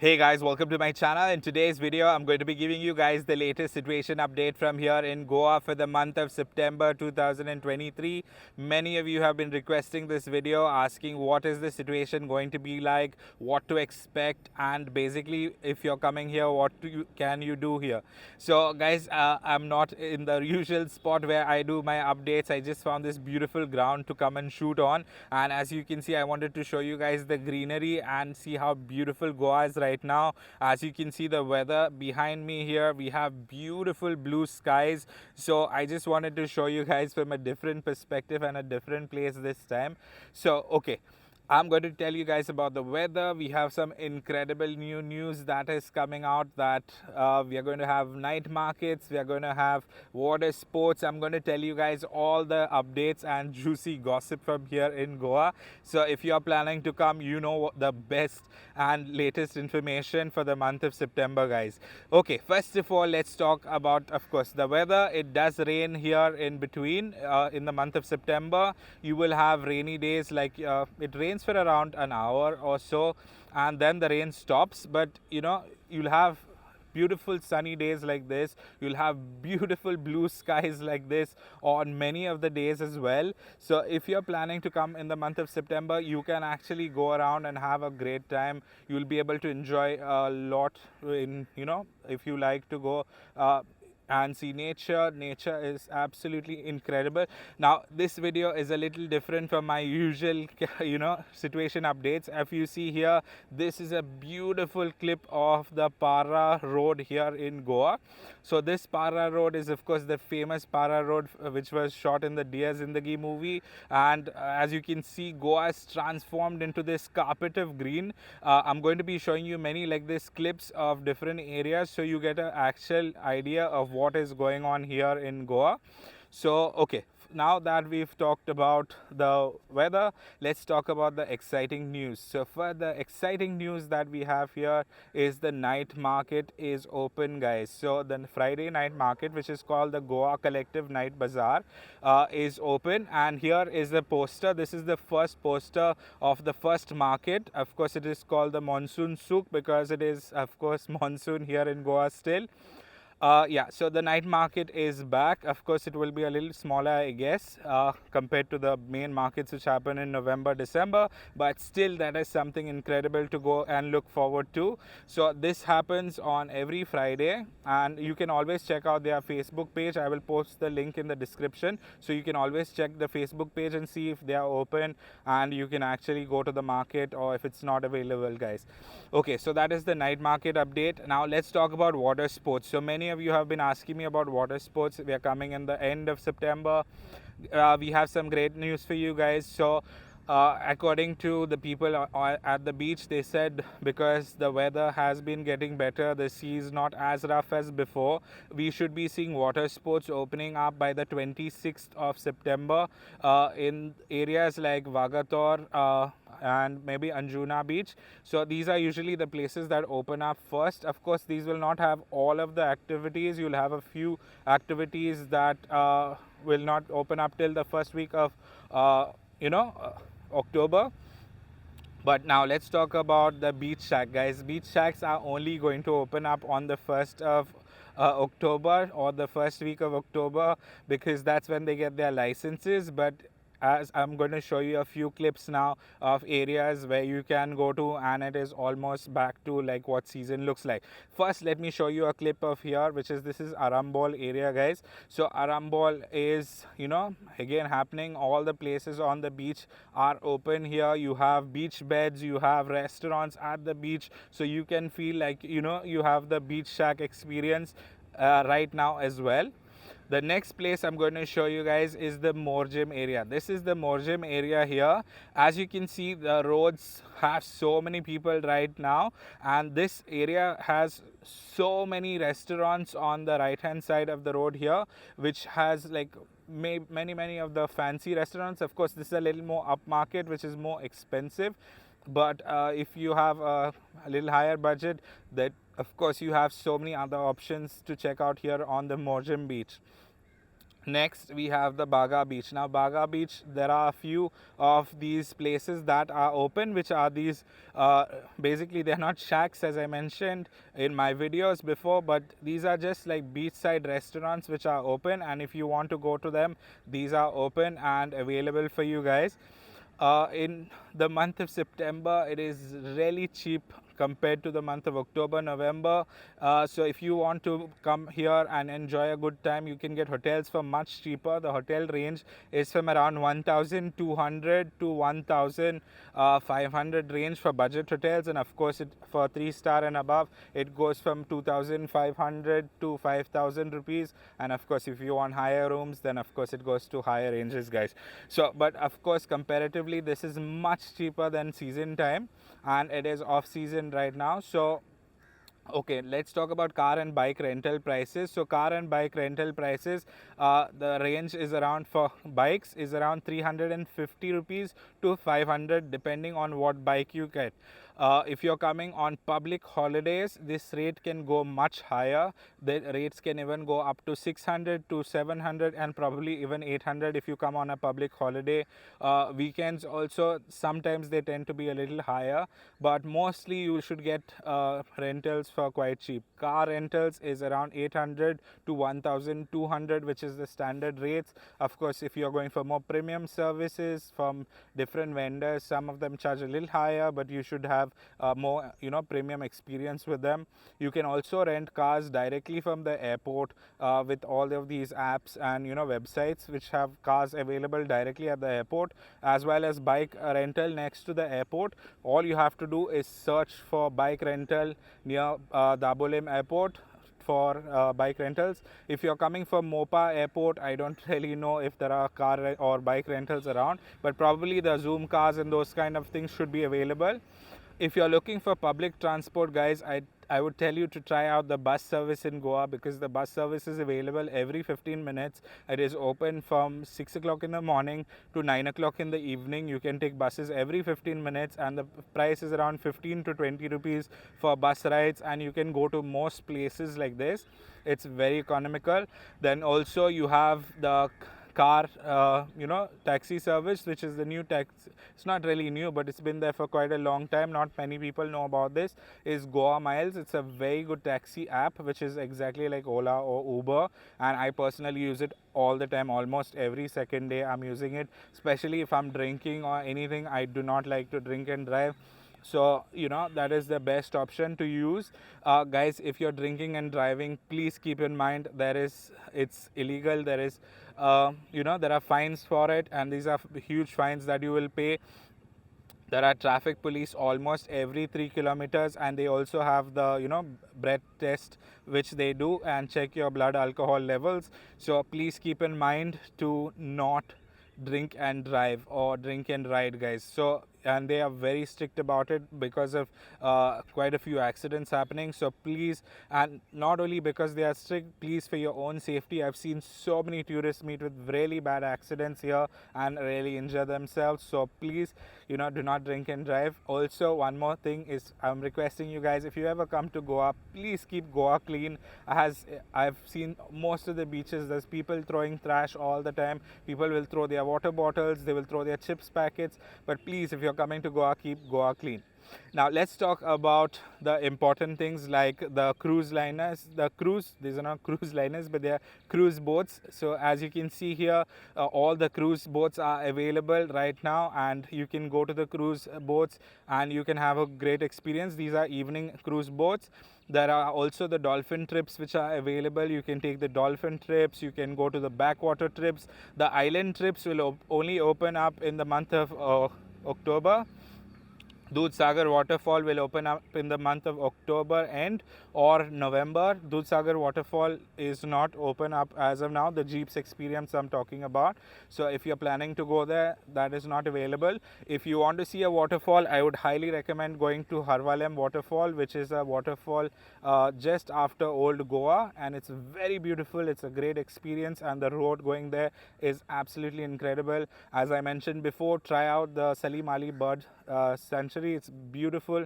Hey guys, welcome to my channel. In today's video, I'm going to be giving you guys the latest situation update from here in Goa for the month of September 2023. Many of you have been requesting this video, asking what is the situation going to be like, what to expect, and basically if you're coming here, what can you do here. So guys, I'm not in the usual spot where I do my updates. I just found this beautiful ground to come and shoot on, and as you can see, I wanted to show you guys the greenery and see how beautiful Goa is right now. As you can see the weather behind me here, we have beautiful blue skies. So I just wanted to show you guys from a different perspective and a different place this time. So okay, I'm going to tell you guys about the weather. We have some incredible new news that is coming out, that we are going to have night markets, we are going to have water sports. I'm going to tell you guys all the updates and juicy gossip from here in Goa. So if you are planning to come, you know the best and latest information for the month of September, guys. Okay, first of all, let's talk about, of course, the weather. It does rain here in between. In the month of September, you will have rainy days, like it rains for around an hour or so, and then the rain stops. But you know, you'll have beautiful sunny days like this, you'll have beautiful blue skies like this on many of the days as well. So if you're planning to come in the month of September, you can actually go around and have a great time. You'll be able to enjoy a lot in, you know, if you like to go and see nature. Nature is absolutely incredible. Now this video is a little different from my usual situation updates. If you see here, this is a beautiful clip of the Para road here in Goa. So this Para road is of course the famous Para road which was shot in the Dear Zindagi movie, and as you can see, Goa is transformed into this carpet of green. I'm going to be showing you many like this clips of different areas, so you get an actual idea of what is going on here in Goa. So okay, now that we've talked about the weather, let's talk about the exciting news. So for the exciting news that we have here is the night market is open, guys. So the Friday night market, which is called the Goa Collective Night Bazaar, is open, and here is the poster. This is the first poster of the first market. Of course, it is called the Monsoon Souk because it is of course monsoon here in Goa still. Yeah, so the night market is back. Of course, it will be a little smaller, I guess, compared to the main markets which happen in November, December. But still, that is something incredible to go and look forward to. So this happens on every Friday, and you can always check out their Facebook page. I will post the link in the description, so you can always check the Facebook page and see if they are open, and you can actually go to the market, or if it's not available, guys. Okay, so that is the night market update. Now let's talk about water sports. So many of you have been asking me about water sports. We are coming in the end of September. We have some great news for you guys. So according to the people at the beach, they said because the weather has been getting better, the sea is not as rough as before, we should be seeing water sports opening up by the 26th of September in areas like Vagator and maybe Anjuna Beach. So these are usually the places that open up first. Of course, these will not have all of the activities. You'll have a few activities that will not open up till the first week of October. But now let's talk about the beach shack, guys. Beach shacks are only going to open up on the 1st of October or the first week of October, because that's when they get their licenses. But as I'm going to show you a few clips now of areas where you can go to, and it is almost back to like what season looks like. First, let me show you a clip of here, which is, this is Arambol area, guys. So Arambol is, you know, again happening. All the places on the beach are open here. You have beach beds, you have restaurants at the beach, so you can feel like, you know, you have the beach shack experience right now as well. The next place I'm going to show you guys is the Morjim area. This is the Morjim area here. As you can see, the roads have so many people right now, and this area has so many restaurants on the right hand side of the road here, which has like many of the fancy restaurants. Of course, this is a little more upmarket, which is more expensive. But if you have a little higher budget, that of course you have so many other options to check out here on the Morjim beach. Next, we have the Baga Beach. Now, Baga Beach, there are a few of these places that are open, which are these, basically, they're not shacks, as I mentioned in my videos before, but these are just like beachside restaurants which are open. And if you want to go to them, these are open and available for you guys. In the month of September, it is really cheap compared to the month of October, November. So if you want to come here and enjoy a good time, you can get hotels for much cheaper. The hotel range is from around 1,200 to 1,500 range for budget hotels, and of course, for 3-star and above, it goes from 2,500 to 5,000 rupees. And of course, if you want higher rooms, then of course it goes to higher ranges, guys. So, but of course, comparatively, this is much cheaper than season time, and it is off season right now. So okay, let's talk about car and bike rental prices. So car and bike rental prices, the range is around, for bikes is around 350 rupees to 500 depending on what bike you get. If you're coming on public holidays, this rate can go much higher. The rates can even go up to 600 to 700 and probably even 800 if you come on a public holiday. Weekends also, sometimes they tend to be a little higher, but mostly you should get rentals for quite cheap. Car rentals is around 800 to 1,200, which is the standard rates. Of course, if you're going for more premium services from different vendors, some of them charge a little higher, but you should have more premium experience with them. You can also rent cars directly from the airport with all of these apps and websites which have cars available directly at the airport, as well as bike rental next to the airport. All you have to do is search for bike rental near Palolem airport for bike rentals. If you're coming from Mopa airport, I don't really know if there are car or bike rentals around, but probably the Zoom cars and those kind of things should be available. If you're looking for public transport, guys, I would tell you to try out the bus service in Goa, because the bus service is available every 15 minutes. It is open from 6 o'clock in the morning to 9 o'clock in the evening. You can take buses every 15 minutes and the price is around 15 to 20 rupees for bus rides, and you can go to most places like this. It's very economical. Then also you have the car taxi service, which is the new tax. It's not really new, but it's been there for quite a long time. Not many people know about this. Is Goa Miles. It's a very good taxi app which is exactly like Ola or Uber, and I personally use it all the time. Almost every second day I'm using it, especially if I'm drinking or anything. I do not like to drink and drive, so that is the best option to use. Guys, if you're drinking and driving, please keep in mind it's illegal. There is there are fines for it, and these are huge fines that you will pay. There are traffic police almost every 3 kilometers, and they also have the breath test which they do and check your blood alcohol levels. So please keep in mind to not drink and drive or drink and ride, guys. So, and they are very strict about it because of quite a few accidents happening. So please, and not only because they are strict, please, for your own safety. I've seen so many tourists meet with really bad accidents here and really injure themselves. So please, do not drink and drive. Also, one more thing is, I'm requesting you guys, if you ever come to Goa, please keep Goa clean. As I've seen most of the beaches, there's people throwing trash all the time. People will throw their water bottles, they will throw their chips packets. But please, if you're coming to Goa, keep Goa clean. Now let's talk about the important things like the cruise liners. These are not cruise liners, but they are cruise boats. So as you can see here, all the cruise boats are available right now, and you can go to the cruise boats and you can have a great experience. These are evening cruise boats. There are also the dolphin trips which are available. You can take the dolphin trips, you can go to the backwater trips. The island trips will only open up in the month of October. Dudhsagar waterfall will open up in the month of October end or November. Dudhsagar waterfall is not open up as of now, the Jeeps experience I'm talking about. So if you're planning to go there, that is not available. If you want to see a waterfall, I would highly recommend going to Harvalem waterfall, which is a waterfall just after Old Goa, and it's very beautiful. It's a great experience, and the road going there is absolutely incredible. As I mentioned before, try out the Salim Ali bird sanctuary. It's beautiful.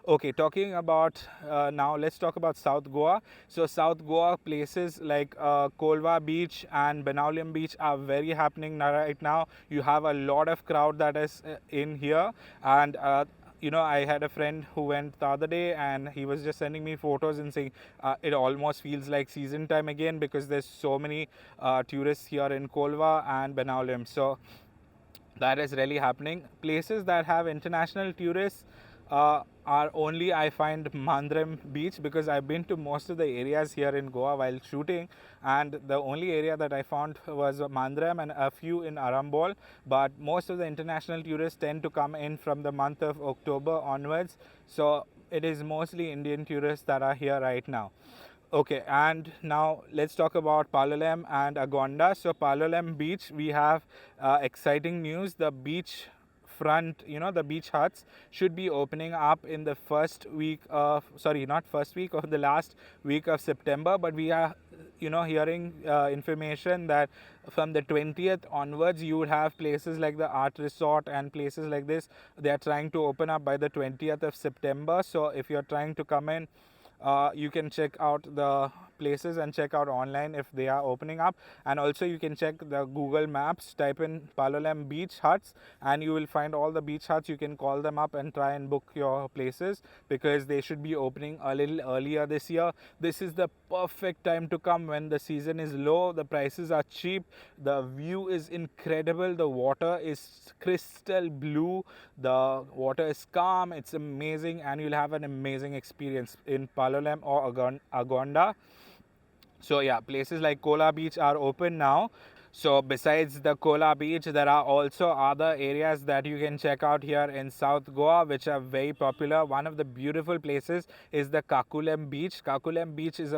Okay, talking about now, let's talk about South Goa. So South Goa places like Kolva Beach and Palolem Beach are very happening right now. You have a lot of crowd that is in here, and you know, I had a friend who went the other day, and he was just sending me photos and saying it almost feels like season time again because there's so many tourists here in Kolva and Palolem. So that is really happening. Places that have international tourists are only, I find, Mandram Beach, because I've been to most of the areas here in Goa while shooting, and the only area that I found was Mandram and a few in Arambol. But most of the international tourists tend to come in from the month of October onwards, so it is mostly Indian tourists that are here right now. Okay, and now let's talk about Palolem and Aguada. So Palolem Beach, we have exciting news. The beach front, you know, the beach huts should be opening up in the first week of, sorry, not first week, of the last week of September, but we are, you know, hearing information that from the 20th onwards you would have places like the Art Resort and places like this. They are trying to open up by the 20th of September. So if you're trying to come in, you can check out the places and check out online if they are opening up. And also you can check the Google Maps, type in Palolem beach huts, and you will find all the beach huts. You can call them up and try and book your places, because they should be opening a little earlier this year. This is the perfect time to come when the season is low, the prices are cheap, the view is incredible, the water is crystal blue, the water is calm, it's amazing, and you'll have an amazing experience in Palolem or Aguada. So yeah, places like Kola Beach are open now. So besides the Kola Beach, there are also other areas that you can check out here in South Goa, which are very popular. One of the beautiful places is the Kakulem Beach. Kakulem Beach is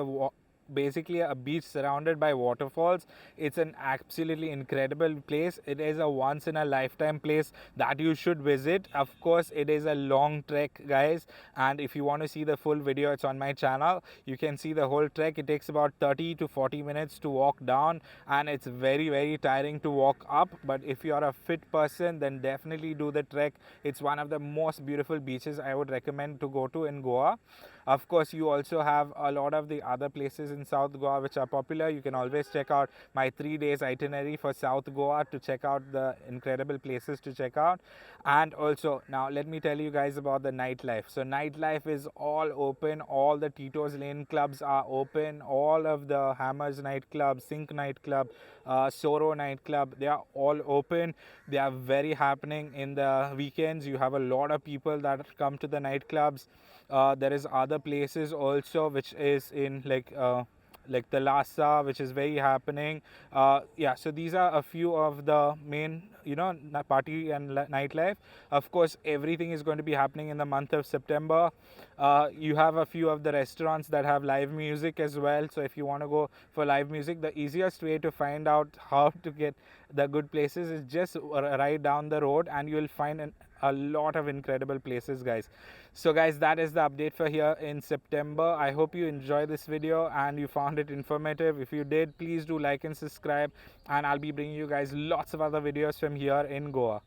basically a beach surrounded by waterfalls. It's an absolutely incredible place. It is a once in a lifetime place that you should visit. Of course, it is a long trek, guys, and if you want to see the full video, it's on my channel. You can see the whole trek. It takes about 30 to 40 minutes to walk down, and it's very tiring to walk up. But if you are a fit person, then definitely do the trek. It's one of the most beautiful beaches I would recommend to go to in Goa. Of course, you also have a lot of the other places in South Goa which are popular. You can always check out my 3 days itinerary for South Goa to check out the incredible places to check out. And also, now let me tell you guys about the nightlife. So nightlife is all open. All the Tito's Lane clubs are open. All of the Hammers nightclub, Sync nightclub, Soro nightclub, they are all open. They are very happening in the weekends. You have a lot of people that come to the nightclubs. There is other places also which is in like the Lhasa, which is very happening. Yeah, so these are a few of the main, you know, party and nightlife. Of course, everything is going to be happening in the month of September. You have a few of the restaurants that have live music as well. So if you want to go for live music, the easiest way to find out how to get the good places is just right down the road, and you will find a lot of incredible places, guys. So guys, that is the update for here in September. I hope you enjoyed this video and you found it informative. If you did, please do like and subscribe, and I'll be bringing you guys lots of other videos from here in Goa.